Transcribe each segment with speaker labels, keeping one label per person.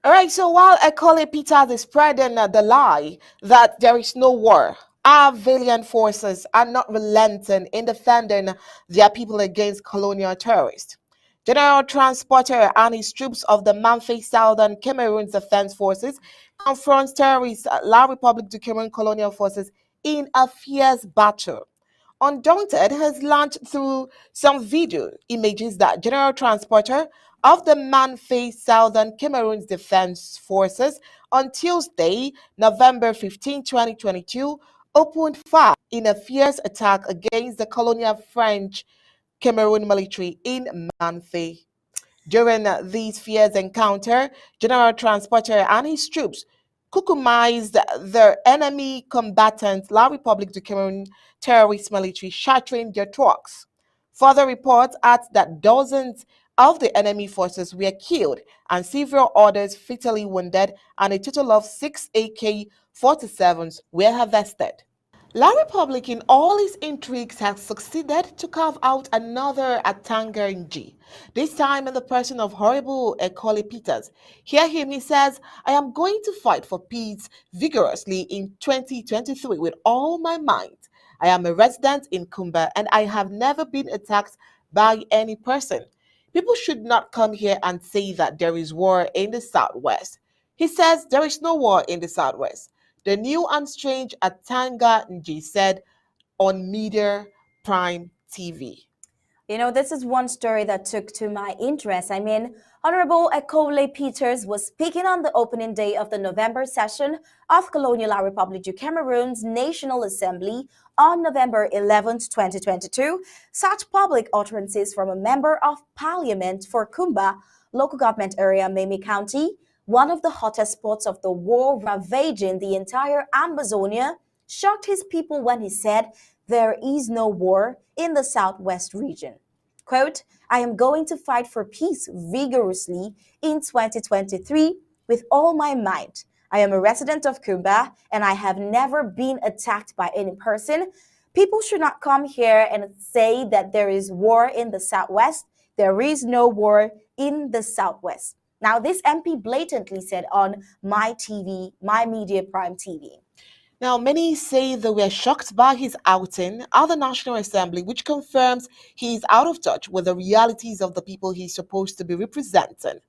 Speaker 1: All right, so while Ekolle Peters is spreading the lie that there is no war, our valiant forces are not relenting in defending their people against colonial terrorists. General Transporter and his troops of the Manfay Southern Cameroon's Defense Forces confronts terrorists, La Republic du Cameroon colonial forces in a fierce battle. Undaunted has launched through some video images that General Transporter of the Man-Face Southern Cameroon's Defense Forces on Tuesday, November 15, 2022, opened fire in a fierce attack against the colonial French Cameroon military in Manfay. During these fierce encounter, General Transporter and his troops cucumized their enemy combatants, La Republic du Cameroon terrorist military, shattering their trucks. Further reports add that dozens of the enemy forces were killed and several others fatally wounded, and a total of 6 AK-47s were harvested. La Republic, in all its intrigues, has succeeded to carve out another Atanga Nji, this time in the person of horrible Ekolle Peters. Hear him, he says, I am going to fight for peace vigorously in 2023 with all my might. I am a resident in Kumba and I have never been attacked by any person. People should not come here and say that there is war in the Southwest. He says there is no war in the Southwest. The new and strange Atanga Nji said on Media Prime TV.
Speaker 2: You know, this is one story that took to my interest. Honorable Ekolle Peters was speaking on the opening day of the November session of Colonial La Republique du Cameroon's National Assembly on November 11th, 2022. Such public utterances from a member of parliament for Kumba, local government area, Meme County, one of the hottest spots of the war ravaging the entire Amazonia, shocked his people when he said there is no war in the Southwest region. Quote, I am going to fight for peace vigorously in 2023 with all my might. I am a resident of Kumba and I have never been attacked by any person. People should not come here and say that there is war in the Southwest. There is no war in the Southwest. Now, this MP blatantly said on My TV, My Media Prime TV.
Speaker 1: Now, many say they were shocked by his outing at the National Assembly, which confirms he is out of touch with the realities of the people he's supposed to be representing.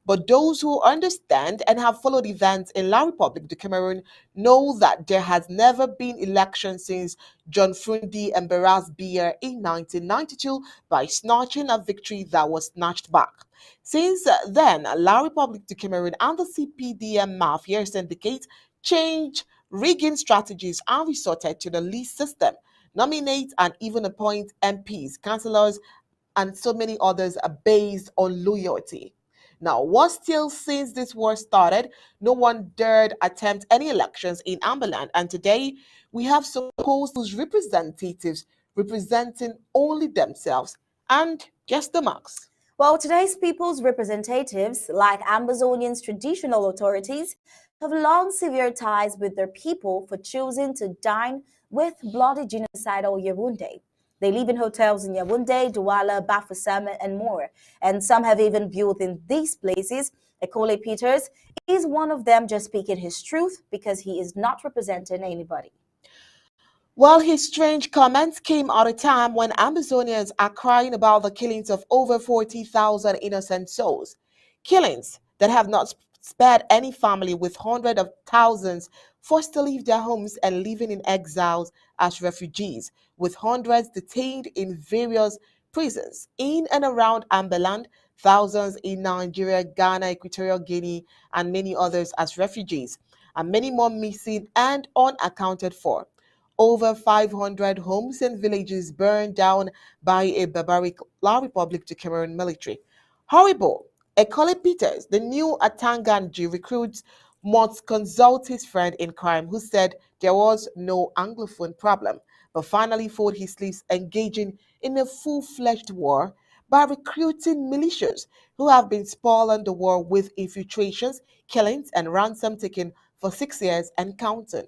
Speaker 1: But those who understand and have followed events in La Republique du Cameroon know that there has never been election since John Frundi embarrassed Biya in 1992 by snatching a victory that was snatched back. Since then, La Republique du Cameroon and the CPDM mafia syndicate changed rigging strategies and resorted to the list system, nominate and even appoint MPs, councillors, and so many others are based on loyalty. Now, what's still since this war started, no one dared attempt any elections in Amberland, and today we have supposed those representatives representing only themselves and just the marks.
Speaker 2: Well, today's people's representatives, like Amazonians' traditional authorities, have long severed ties with their people for choosing to dine with bloody genocidal Yaoundé. They live in hotels in Yaoundé, Douala, Bafoussam, and more. And some have even built in these places. Ekolle Peters is one of them, just speaking his truth because he is not representing anybody.
Speaker 1: Well, his strange comments came at a time when Amazonians are crying about the killings of over 40,000 innocent souls. Killings that have not spared any family, with hundreds of thousands forced to leave their homes and living in exiles as refugees, with hundreds detained in various prisons in and around Amberland, thousands in Nigeria, Ghana, Equatorial Guinea, and many others as refugees, and many more missing and unaccounted for. Over 500 homes and villages burned down by a barbaric La Republique du Cameroon military. Horrible. Ekolle Peters, the new Atanga Nji recruit, must consult his friend in crime who said there was no Anglophone problem, but finally folded his sleeves, engaging in a full-fledged war by recruiting militias who have been spoiling the war with infiltrations, killings, and ransom taking for 6 years and counting.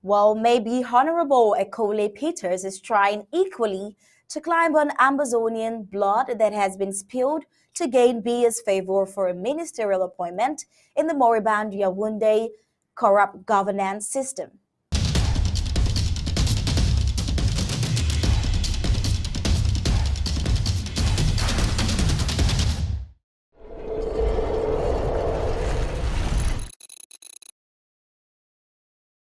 Speaker 2: Well, maybe Honorable Ekolle Peters is trying equally to climb on Amazonian blood that has been spilled to gain Biya's favor for a ministerial appointment in the moribund Yaoundé corrupt governance system.